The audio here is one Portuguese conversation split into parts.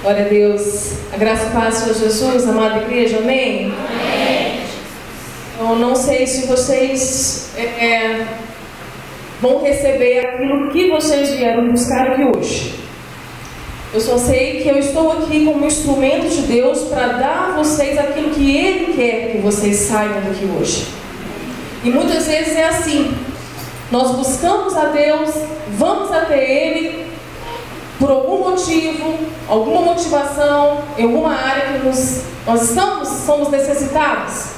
Glória a Deus. A graça e paz do Senhor Jesus, amada igreja, amém? Amém. Eu não sei se vocês vão receber aquilo que vocês vieram buscar aqui hoje. Eu só sei que eu estou aqui como instrumento de Deus para dar a vocês aquilo que Ele quer que vocês saiam daqui hoje. E muitas vezes é assim. Nós buscamos a Deus, vamos até Ele por algum motivo, alguma motivação, em alguma área que nós somos necessitados.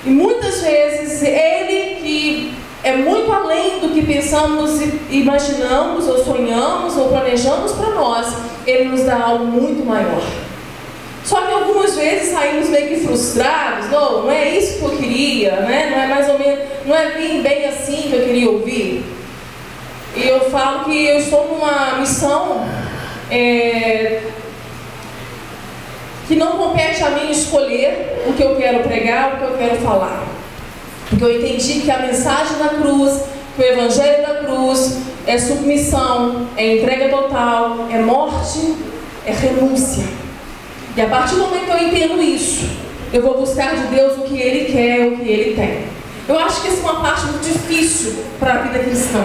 E muitas vezes Ele, que é muito além do que pensamos, imaginamos, ou sonhamos, ou planejamos para nós, Ele nos dá algo muito maior. Só que algumas vezes saímos meio que frustrados. Não é isso que eu queria, né? Não é mais ou menos, não é bem assim que eu queria ouvir. E eu falo que eu estou numa missão que não compete a mim escolher o que eu quero pregar, o que eu quero falar. Porque eu entendi que a mensagem da cruz, que o evangelho da cruz é submissão, é entrega total, é morte, é renúncia. E a partir do momento que eu entendo isso, eu vou buscar de Deus o que Ele quer, o que Ele tem. Eu acho que essa é uma parte muito difícil para a vida cristã.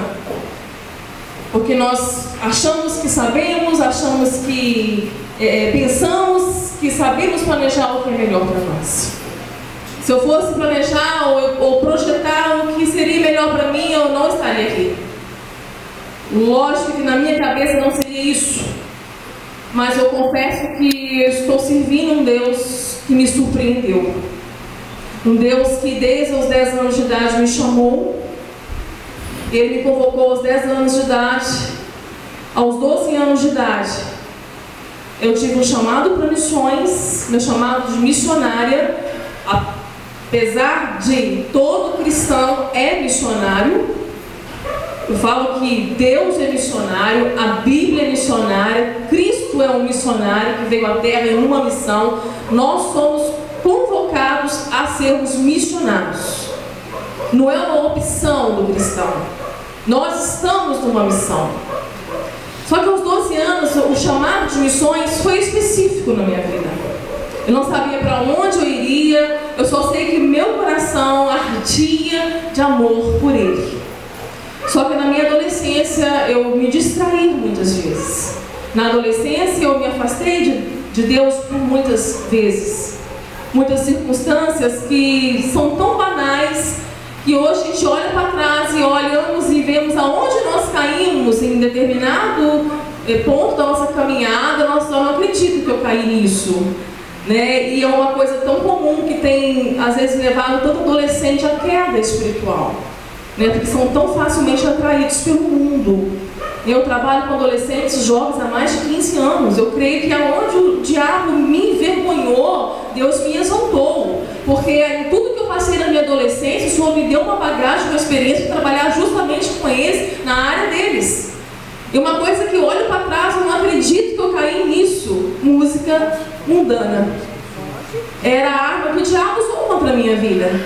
Porque nós achamos que sabemos, achamos que pensamos que sabemos planejar o que é melhor para nós. Se eu fosse planejar ou projetar o que seria melhor para mim, eu não estaria aqui. Lógico que na minha cabeça não seria isso. Mas eu confesso que eu estou servindo um Deus que me surpreendeu. Um Deus que desde os 10 anos de idade me chamou. Ele me convocou aos 10 anos de idade. Aos 12 anos de idade, eu tive um chamado para missões, meu chamado de missionária. Apesar de todo cristão é missionário, eu falo que Deus é missionário, a Bíblia é missionária, Cristo é um missionário que veio à Terra em uma missão. Nós somos convocados a sermos missionários. Não é uma opção do cristão. Nós estamos numa missão. Só que aos 12 anos, o chamado de missões foi específico na minha vida. Eu não sabia para onde eu iria. Eu só sei que meu coração ardia de amor por Ele. Só que na minha adolescência eu me distraí muitas vezes. Na adolescência eu me afastei de Deus por muitas vezes. Muitas circunstâncias que são tão banais que hoje a gente olha para trás e olhamos e vemos aonde nós caímos em determinado ponto da nossa caminhada. Eu não acredito que eu caí nisso, né? E é uma coisa tão comum que tem às vezes levado todo adolescente à queda espiritual, né? Porque são tão facilmente atraídos pelo mundo. Eu trabalho com adolescentes jovens há mais de 15 anos. Eu creio que aonde o diabo me envergonhou, Deus me exaltou. Porque em tudo que eu passei na minha adolescência, o Senhor me deu uma bagagem, uma experiência para trabalhar justamente com eles, na área deles. E uma coisa que eu olho para trás, eu não acredito que eu caí nisso. Música mundana. Era a arma que o diabo usou contra a minha vida.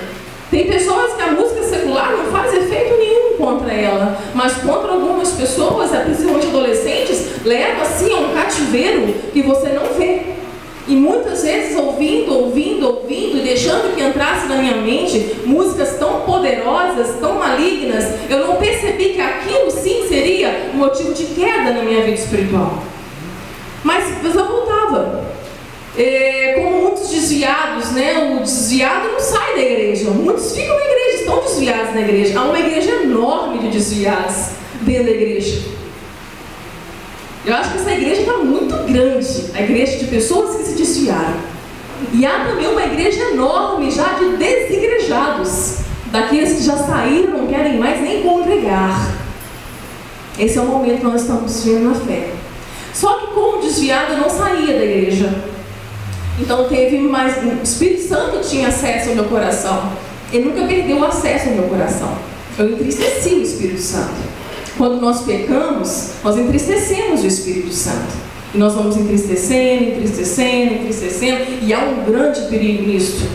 Tem pessoas que a música secular não faz efeito nenhum contra ela, mas contra algumas pessoas, principalmente adolescentes, leva assim a um cativeiro que você não vê. E muitas vezes ouvindo e deixando que entrasse na minha mente músicas tão poderosas, tão malignas, eu não percebi que aquilo sim seria um motivo de queda na minha vida espiritual. Mas eu voltava. Como muitos desviados, né? O desviado não sai da igreja. Muitos ficam na igreja, estão desviados na igreja. Há uma igreja enorme de desviados dentro da igreja. Eu acho que essa igreja está muito grande, a igreja de pessoas que se desviaram. E há também uma igreja enorme já de desigrejados, daqueles que já saíram, não querem mais nem congregar. Esse é o momento que nós estamos vivendo na fé. Só que como desviado eu não saía da igreja. Então teve mais. O Espírito Santo tinha acesso ao meu coração. Ele nunca perdeu o acesso ao meu coração. Eu entristeci o Espírito Santo. Quando nós pecamos, nós entristecemos o Espírito Santo. E nós vamos entristecendo. E há um grande perigo nisso.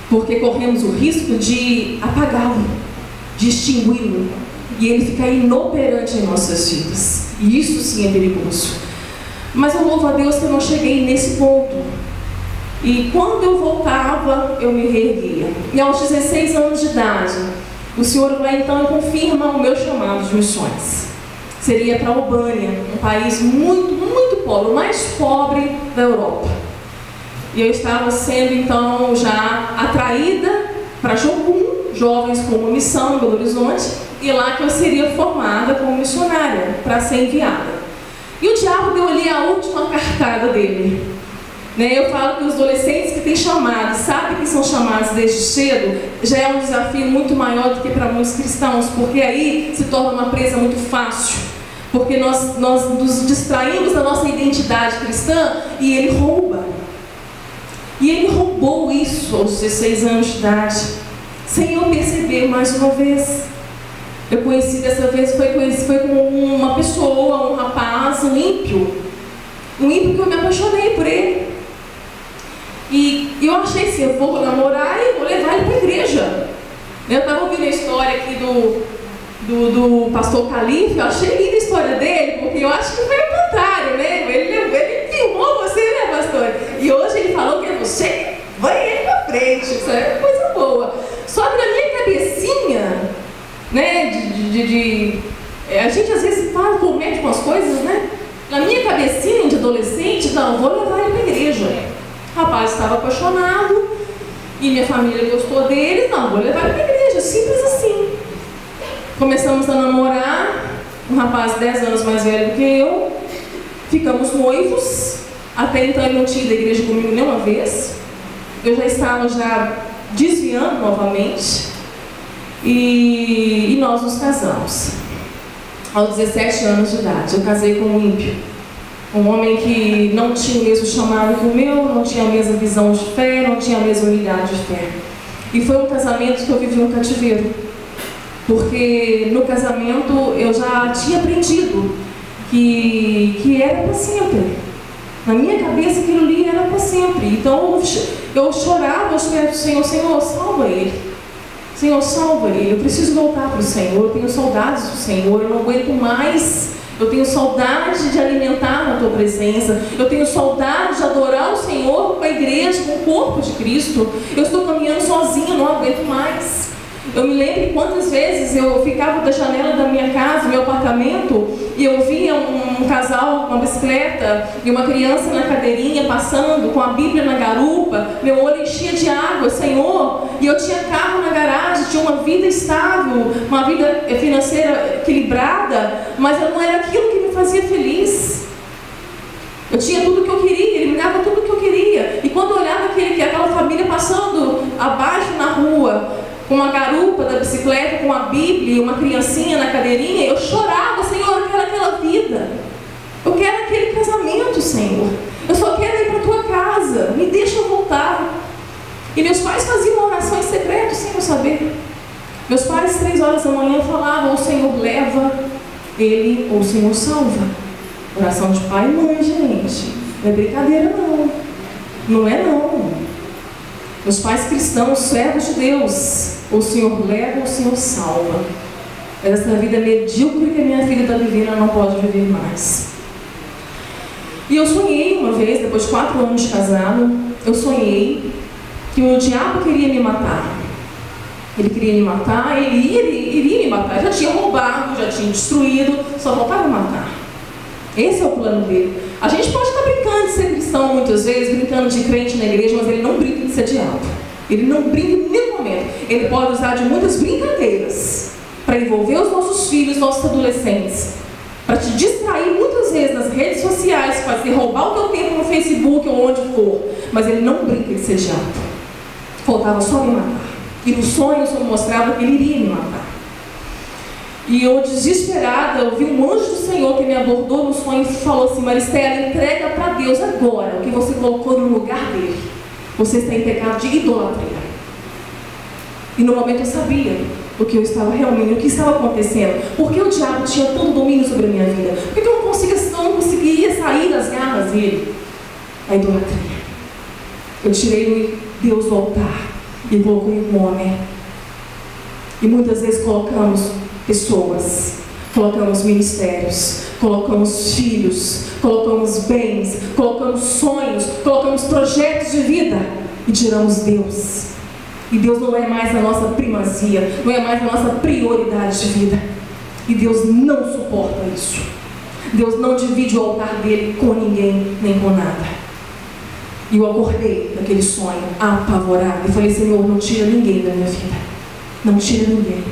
Porque corremos o risco de apagá-lo, de extingui-lo. E ele ficar inoperante em nossas vidas. E isso sim é perigoso. Mas eu louvo a Deus que eu não cheguei nesse ponto. E quando eu voltava, eu me reerguia. E aos 16 anos de idade, o Senhor vai então e confirma o meu chamado de missões. Seria para a Albânia, um país muito, muito pobre, o mais pobre da Europa. E eu estava sendo então já atraída para Jocum, jovens com uma missão em Belo Horizonte, e lá que eu seria formada como missionária para ser enviada. E o diabo deu ali a última cartada dele. Eu falo que os adolescentes que têm chamado, sabem que são chamados desde cedo, já é um desafio muito maior do que para muitos cristãos, porque aí se torna uma presa muito fácil, porque nós nos distraímos da nossa identidade cristã e ele rouba. E ele roubou isso aos 16 anos de idade, sem eu perceber mais uma vez. Eu conheci dessa vez, foi com uma pessoa, um rapaz, um ímpio que eu me apaixonei por ele. E eu achei assim, eu vou namorar e vou levar ele para a igreja. Eu estava ouvindo a história aqui do pastor Calife, eu achei linda a história dele, porque eu acho que foi o contrário, né? Ele filmou você, né, pastor? E hoje ele falou que é você, vai ele para frente, isso é coisa boa. Só que na minha cabecinha, né, a gente às vezes fala, comete com as coisas, né? Na minha cabecinha de adolescente, não, vou levar ele para a igreja. O rapaz estava apaixonado e minha família gostou dele, não, vou levar ele para a igreja, simples assim. Começamos a namorar, um rapaz 10 anos mais velho do que eu, ficamos noivos, até então ele não tinha ido à igreja comigo nenhuma vez, eu já estava desviando novamente, e nós nos casamos. Aos 17 anos de idade, eu casei com um ímpio, um homem que não tinha o mesmo chamado que o meu, não tinha a mesma visão de fé, não tinha a mesma unidade de fé. E foi um casamento que eu vivi um cativeiro, porque no casamento eu já tinha aprendido que era para sempre. Na minha cabeça aquilo ali era para sempre. Então eu chorava aos pés do Senhor, Senhor, salva ele. Senhor, salva ele, eu preciso voltar para o Senhor, eu tenho saudades do Senhor, eu não aguento mais, eu tenho saudade de alimentar na Tua presença, eu tenho saudade de adorar o Senhor com a igreja, com o corpo de Cristo, eu estou caminhando sozinha, não aguento mais. Eu me lembro quantas vezes eu ficava da janela da minha casa, do meu apartamento, e eu via um casal com uma bicicleta e uma criança na cadeirinha passando com a Bíblia na garupa, meu olho enchia de água, Senhor, e eu tinha carro na garagem, tinha uma vida estável, uma vida financeira equilibrada, mas não era aquilo que me fazia feliz. Eu tinha tudo o que eu queria, ele me dava tudo o que eu queria, e quando eu olhava aquela família passando abaixo na rua, com uma garupa da bicicleta, com a Bíblia e uma criancinha na cadeirinha, eu chorava, Senhor, eu quero aquela vida, eu quero aquele casamento, Senhor, eu só quero ir para a Tua casa, me deixa eu voltar. E meus pais faziam orações secretas sem eu saber. Meus pais, 3 horas da manhã, falavam, o Senhor leva ele, ou o Senhor salva. Oração de pai e mãe, gente, não é brincadeira não, não é não. Meus pais cristãos, servos de Deus, o Senhor leva, o Senhor salva. Mas essa vida medíocre que a minha filha está vivendo, ela não pode viver mais. E eu sonhei uma vez, depois de 4 anos de casado, eu sonhei que o diabo queria me matar. Ele queria me matar, ele iria me matar. Eu já tinha roubado, já tinha destruído, só faltava matar. Esse é o plano dele. A gente pode estar brincando de ser cristão muitas vezes, brincando de crente na igreja, mas ele não brinca de ser diabo. Ele não brinca em nenhum momento. Ele pode usar de muitas brincadeiras para envolver os nossos filhos, nossos adolescentes, para te distrair muitas vezes nas redes sociais, fazer roubar o teu tempo no Facebook ou onde for. Mas ele não brinca de ser diabo. Faltava só me matar. E no sonho só mostrava que ele iria me matar. E eu, desesperada, eu vi um anjo do Senhor que me abordou no sonho e falou assim, Maristela, entrega para Deus agora o que você colocou no lugar dele. Você está em pecado de idolatria. E no momento eu sabia o que eu estava realmente, o que estava acontecendo. Porque o diabo tinha todo o domínio sobre a minha vida. Porque eu não conseguia sair das garras dele. A idolatria. Eu tirei Deus do altar e coloquei um homem. E muitas vezes colocamos pessoas, Colocamos ministérios, colocamos filhos, colocamos bens, colocamos sonhos, colocamos projetos de vida e tiramos Deus. E Deus não é mais a nossa primazia, não é mais a nossa prioridade de vida. E Deus não suporta isso. Deus não divide o altar dele com ninguém, nem com nada. E eu acordei daquele sonho, apavorada, e falei: Senhor, não tira ninguém da minha vida. Não tira ninguém.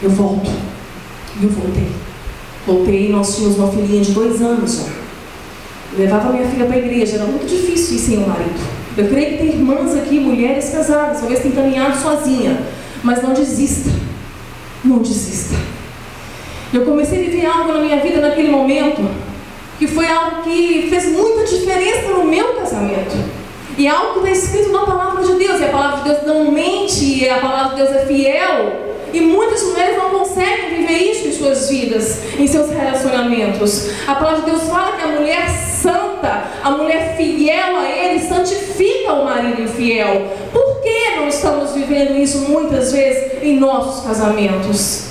Eu volto. E eu voltei. Voltei e nós tínhamos uma filhinha de 2 anos já. Eu levava minha filha para a igreja, era muito difícil ir sem o marido. Eu creio que tem irmãs aqui, mulheres casadas, talvez tenham caminhado sozinha. Mas não desista. Não desista. Eu comecei a viver algo na minha vida naquele momento, que foi algo que fez muita diferença no meu casamento. E é algo que está escrito na palavra de Deus. E a palavra de Deus não mente, e a palavra de Deus é fiel. E muitas mulheres não conseguem viver isso em suas vidas, em seus relacionamentos. A palavra de Deus fala que a mulher santa, a mulher fiel a Ele, santifica o marido infiel. Por que não estamos vivendo isso muitas vezes em nossos casamentos?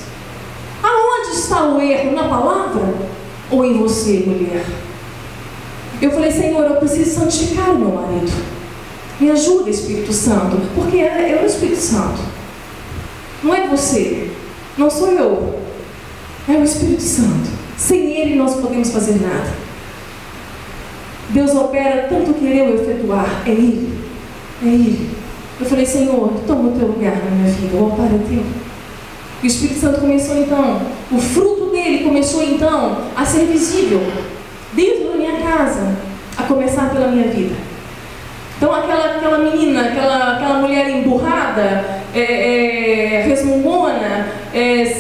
Aonde está o erro? Na palavra ou em você, mulher? Eu falei: Senhor, eu preciso santificar o meu marido. Me ajuda, Espírito Santo, porque é o Espírito Santo. Não é você, não sou eu, é o Espírito Santo. Sem Ele nós não podemos fazer nada. Deus opera tanto querer ou efetuar, é Ele, é Ele. Eu falei: Senhor, toma o teu lugar na minha vida, o altar é teu. E o Espírito Santo começou então, o fruto dele começou então a ser visível dentro da minha casa, a começar pela minha vida. Então aquela menina, aquela mulher emburrada, resmungona,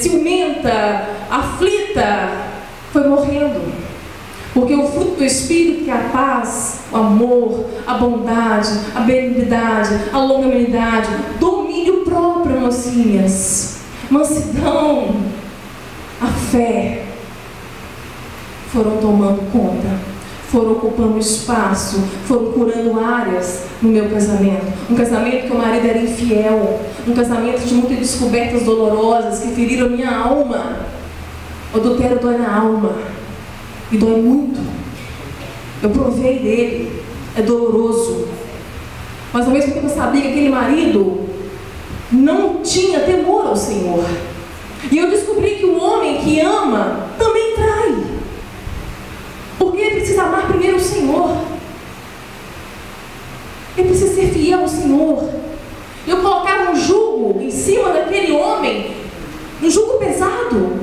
ciumenta, aflita, foi morrendo. Porque o fruto do Espírito, que é a paz, o amor, a bondade, a benignidade, a longanimidade, domínio próprio, mocinhas, mansidão, a fé, foram tomando conta. Foram ocupando espaço, foram curando áreas no meu casamento. Um casamento que o marido era infiel, um casamento de muitas descobertas dolorosas que feriram a minha alma. O adultério dói na alma, e dói muito. Eu provei dele, é doloroso. Mas ao mesmo tempo eu sabia que aquele marido não tinha temor ao Senhor. E eu descobri que o homem que ama também trai. Porque ele precisa amar primeiro o Senhor. Ele precisa ser fiel ao Senhor. Eu colocava um jugo em cima daquele homem, um jugo pesado,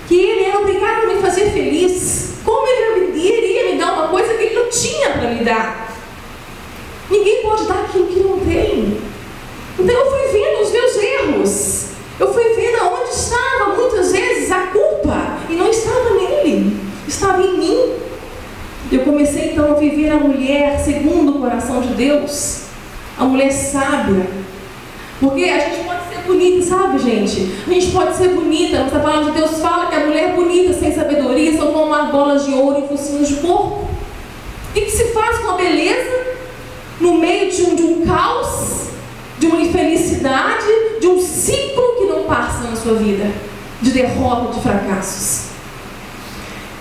que ele era obrigado a me fazer feliz. Como ele iria me dar uma coisa que ele não tinha para me dar? Ninguém pode dar aquilo que não tem. Então eu fui vendo os meus erros. Eu fui vendo aonde estava muitas vezes a culpa. E não estava nele, estava em mim. Eu comecei então a viver a mulher segundo o coração de Deus, a mulher sábia. Porque a gente pode ser bonita, sabe, gente? A gente pode ser bonita, mas a palavra de Deus fala que a mulher bonita sem sabedoria são como argolas de ouro e focinhos de porco. E que se faz com a beleza no meio de um caos, de uma infelicidade, de um ciclo que não passa na sua vida, de derrota, de fracassos.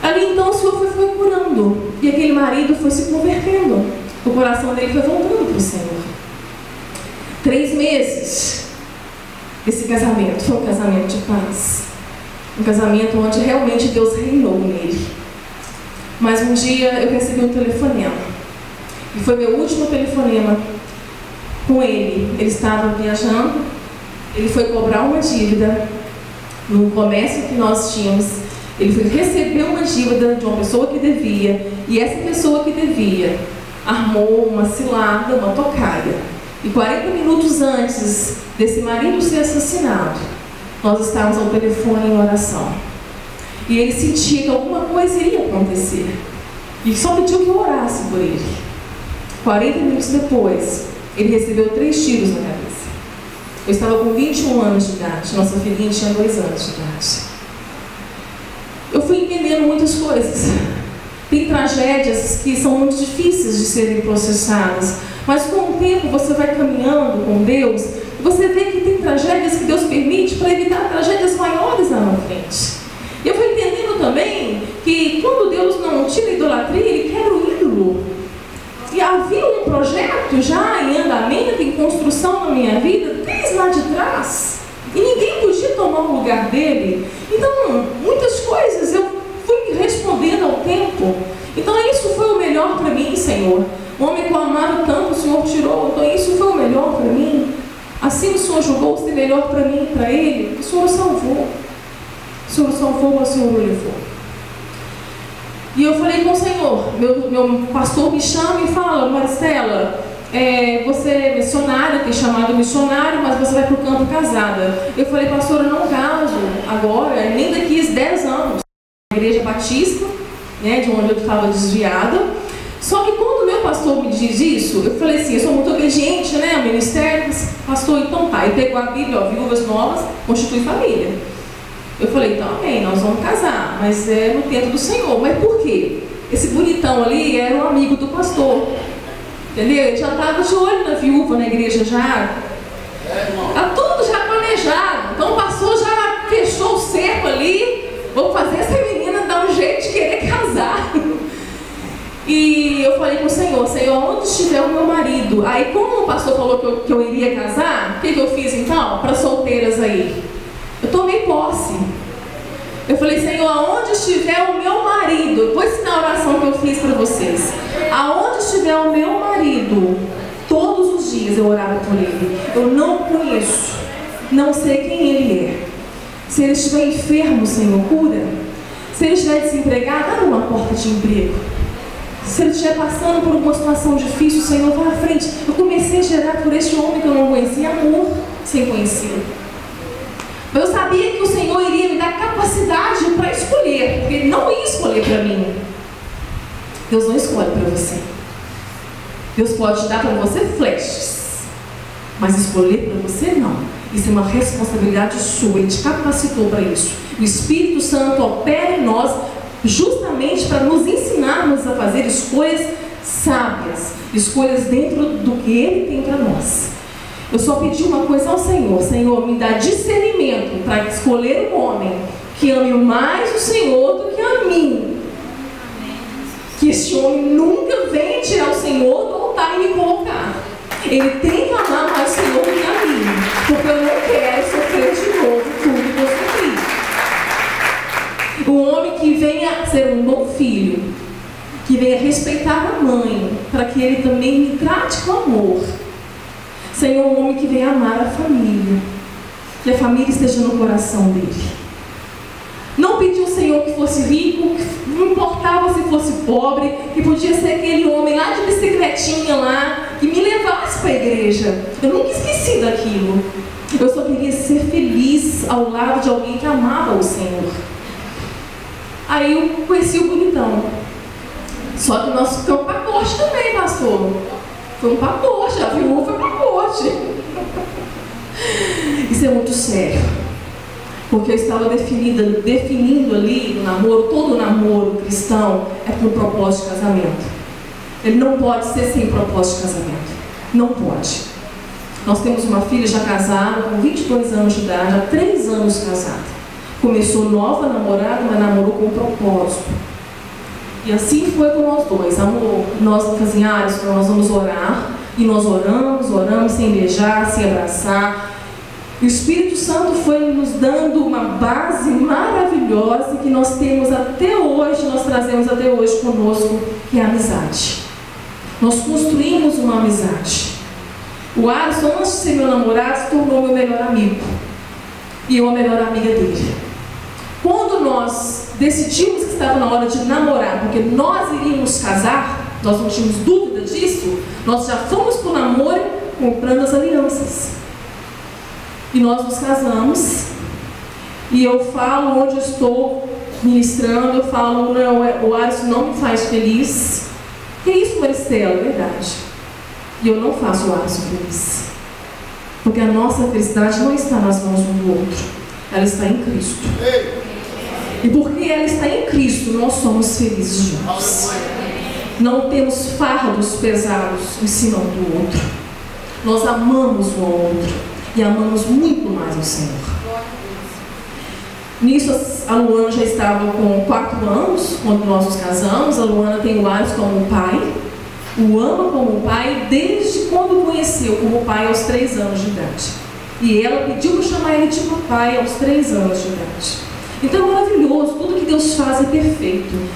Ali então o Senhor foi curando, e aquele marido foi se convertendo, o coração dele foi voltando para o Senhor. 3 meses esse casamento foi um casamento de paz, um casamento onde realmente Deus reinou nele. Mas um dia eu recebi um telefonema, e foi meu último telefonema com ele. Ele estava viajando, ele foi cobrar uma dívida no comércio que nós tínhamos. Ele foi receber uma dívida de uma pessoa que devia, e essa pessoa que devia armou uma cilada, uma tocaia. E 40 minutos antes desse marido ser assassinado, nós estávamos ao telefone em oração. E ele sentia que alguma coisa iria acontecer. E só pediu que eu orasse por ele. 40 minutos depois, ele recebeu 3 tiros na cabeça. Eu estava com 21 anos de idade, nossa filhinha tinha 2 anos de idade. Eu fui entendendo muitas coisas. Tem tragédias que são muito difíceis de serem processadas, mas com o tempo você vai caminhando com Deus, você vê que tem tragédias que Deus permite para evitar tragédias maiores lá na frente. Eu fui entendendo também que quando Deus não tira a idolatria, Ele quebra o ídolo. E havia um projeto já em andamento, em construção na minha vida, desde lá de trás. E ninguém podia tomar o lugar dele. Então, muitas coisas eu fui respondendo ao tempo. Então, isso foi o melhor para mim, Senhor. O homem que eu amava tanto, o Senhor tirou. Então, isso foi o melhor para mim. Assim o Senhor julgou ser melhor para mim e para ele. O Senhor o salvou. O Senhor o salvou, o Senhor o levou. E eu falei com o Senhor. Meu pastor me chama e fala: Maristela, você é missionária, tem chamado missionário, mas você vai para o campo casada. Eu falei: pastor, eu não caso agora, nem daqui a 10 anos. Na igreja batista, né, de onde eu estava desviada. Só que quando meu pastor me diz isso, eu falei assim: eu sou muito obediente, né, ao ministério. Pastor, então tá. Ele pegou a Bíblia, ó, viúvas novas, constitui família. Eu falei: então, amém, nós vamos casar, mas é no tempo do Senhor. Mas por quê? Esse bonitão ali era um amigo do pastor. Entendeu? Ele já estava de olho na viúva na igreja já. Está tudo já planejado. Então o pastor já fechou o cerco ali. Vou fazer essa menina dar um jeito de querer casar. E eu falei com o Senhor: Senhor, onde estiver o meu marido? Aí, como o pastor falou que eu iria casar, o que eu fiz então? Para solteiras aí, eu tomei posse. Eu falei: Senhor, aonde estiver o meu marido, depois na oração que eu fiz para vocês, aonde estiver o meu marido, todos os dias eu orava por ele. Eu não conheço, não sei quem ele é. Se ele estiver enfermo, Senhor, cura. Se ele estiver desempregado, abre uma porta de emprego. Se ele estiver passando por uma situação difícil, Senhor, vá à frente. Eu comecei a gerar por este homem que eu não conhecia amor sem conhecê-lo. Mas eu sabia que o Senhor iria me dar capacidade para escolher, porque Ele não ia escolher para mim. Deus não escolhe para você. Deus pode te dar para você flashes, mas escolher para você não. Isso é uma responsabilidade sua. Ele te capacitou para isso. O Espírito Santo opera em nós justamente para nos ensinarmos a fazer escolhas sábias, escolhas dentro do que Ele tem para nós. Eu só pedi uma coisa ao Senhor: Senhor, me dá discernimento para escolher um homem que ame mais o Senhor do que a mim. Que este homem nunca venha tirar o Senhor do altar e me colocar. Ele tem que amar mais o Senhor do que a mim, porque eu não quero sofrer de novo tudo que eu sofri. Um homem que venha ser um bom filho, que venha respeitar a mãe, para que ele também me trate com amor. Senhor, um homem que venha amar a família, que a família esteja no coração dele. Não pedi ao Senhor que fosse rico, que não importava se fosse pobre, que podia ser aquele homem lá de bicicletinha lá, que me levasse para a igreja. Eu nunca esqueci daquilo. Eu só queria ser feliz ao lado de alguém que amava o Senhor. Aí eu conheci o bonitão. Só que o nosso foi um pacote também, pastor. Foi um pacote, a viúva foi um pacote. Isso é muito sério. Porque eu estava definindo ali no namoro, todo namoro cristão é por propósito de casamento. Ele não pode ser sem propósito de casamento. Não pode. Nós temos uma filha já casada, com 22 anos de idade, há 3 anos casada. Começou nova namorada, mas namorou com propósito. E assim foi com nós dois. Nós casinhados, nós vamos orar. E nós oramos sem beijar, sem abraçar. E o Espírito Santo foi nos dando uma base maravilhosa que nós temos até hoje, nós trazemos até hoje conosco, que é a amizade. Nós construímos uma amizade. O Alisson, antes de ser meu namorado, se tornou meu melhor amigo. E eu a melhor amiga dele. Quando nós decidimos que estava na hora de namorar, porque nós iríamos casar, nós não tínhamos dúvida disso, nós já fomos para o namoro comprando as alianças. E nós nos casamos. E eu falo onde eu estou ministrando, eu falo: não, o Alisson não me faz feliz. Que isso, Maristela? É verdade. E eu não faço o Alisson feliz. Porque a nossa felicidade não está nas mãos um do outro. Ela está em Cristo. E porque ela está em Cristo, nós somos felizes juntos. Não temos fardos pesados em cima um do outro. Nós amamos um ao outro. E amamos muito mais o Senhor. Nisso, a Luana já estava com 4 anos, quando nós nos casamos. A Luana tem o Alisson como pai, o ama como pai, desde quando o conheceu como pai aos 3 anos de idade. E ela pediu para chamar ele de papai aos 3 anos de idade. Então é maravilhoso, tudo que Deus faz é perfeito.